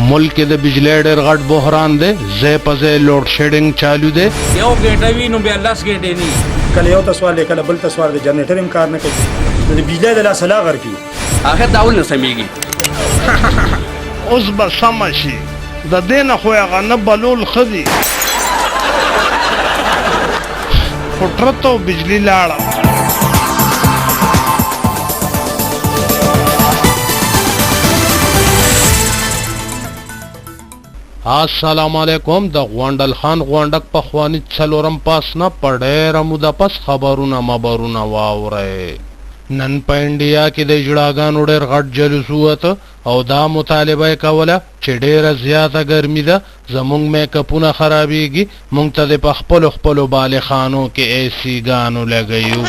ملک کې د بجلی ډېر غټ بحران دی ځای په ځای لوډ شیډینګ چالو دی یو ګټه وي نو بیا 10 ګټې نه کله یو تسوال کله بل تسوال د جنریټر هم کار نه کوي د بجلی د لاس لا غر کی اخر داول نه سميږي اوس به سم شي د دې نه خو هغه نه بلول ښه دي فطرت او بجلی لاړه السلام علیکم د غونډل خان غونډک په خواني څلورم پاس نه پډېره موده پس خبرونه واورئ نن په انډیا کې د جړاګانو ډېر غټ جلوس وته او دا مطالبه کوله چې ډېره زیاته ګرمي ده زمونږ میکاپونه خرابېږي مونږ ته د په خپلو بالغانو کې اے سی ګانو لګیو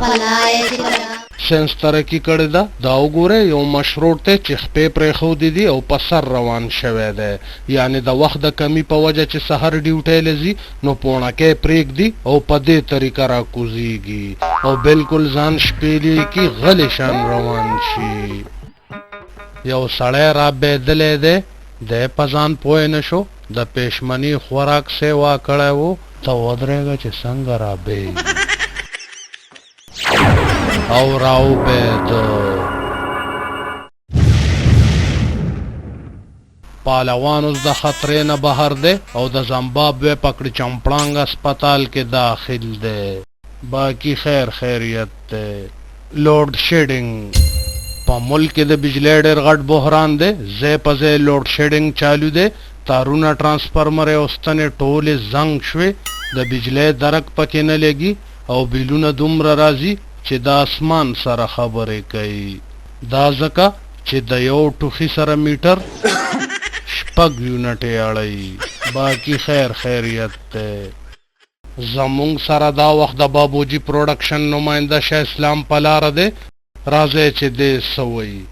الله سنس ترقی کړی ده دا وګوره یو مشروط ته چې خپې پرېښودې دي او په سر روان شوی دی یعنی د وخت د کمی په وجه چې سحر ډیوټۍ لځي نو پوڼکۍ پرېږدي او په دې طریقه راکوزیږي او بالکل ځان شپېلې کې غلی شان روان شي یو سړی رابېدلی دی دی په ځان پوه نه شو د پېشمني خوراک سیوا کړی و ته ودرېږه چې څنګه رابېږي او راو بید پالوان اوس د خطرې نه بهر دی او د زمبابوې پکړی چمپړانګ اسپتال کې داخل دی باقی خیریت دی لوډ شیډینګ په ملک کې د بجلی ډېر غټ بحران دی ځای په ځای لوډ شیډینګ چالو دی تارونه ترانسفارمر او ستنې ټولې زنګ شوې د بجلی درک پکې نه لګي او بیلونه دومره راځي چې د اسمان سره خبرې کوي دا ځکه چې د یو ټوخي سره میټر شپږ یونټې اړوي باقی خیریت دی زمونږ سره دا وخت د بابوجي پروډکشن نماینده شاه اسلام په لاره دی راځئ چې دې څه وایي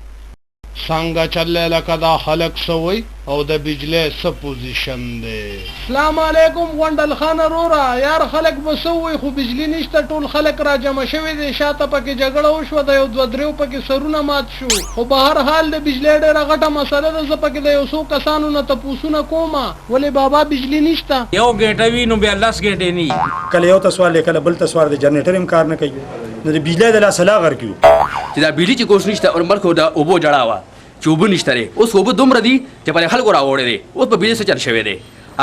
څنګه چللی لکه دا خلک څه وایي او د بجلی څه پوزیشن دی سلام علیکم غونډل خان وروره یار خلک به څه وایي خو بجلی نشته ټول خلک را جمع شوي دی شاته پکې جګړه وشوه د یو دوه دریو پکې سرونه مات شو خو به هر حال د بجلی ډېره غټه مسله ده زه پکې د یو څو کسانو نه تپوسونه کومه ولې بابا بجلی نشته یو ګټه وي نو بیا 10 ګټې نه کله یو تسوال کله بل تسوال د جنریټر هم کار نه کوي د بجلی د لاس لا غر کی چې دا بیلی چې کوښ نشته او مرکو دا اوبو جړاوه چې اوبه نشته لري اوس اوبه دومره دي چې پر خلکو راوړی دی اوس په بیلی څه چل شوی دی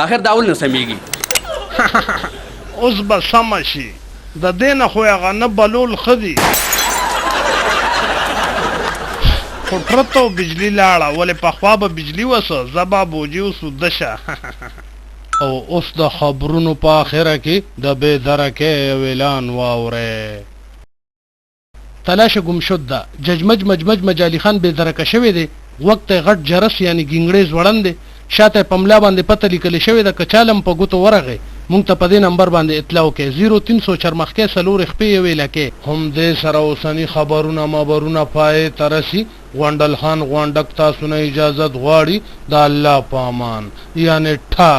اخر داول نه سمېږي اوس به سم شي د دې نه خو هغه نه بلول ښه دي فطرت او بجلی لاړه ولې پخوا به بجلی وسه زبا بوجي اوس دشه او اوس د خبرونو په آخره کې د بې درکې یو اعلان واورئ تلاش گمشد ده ججمج مجمج مجالی خان بې درکه شوی دی وقت غټ جرس یعنی ګنګړې ځوړند دی شاته پملا باندې پته لیکل شوی ده کچالم په ګوتو ورغه مونږ ته په دې نمبر باندې اطلاع وکړئ 0300 چرمخکې سلور خپې یوې لکې هم دې سره اوسني خبرونه پای ترسي غونډل خان غونډک تاسو نه اجازه غواړي د الله په امان یعنی ټا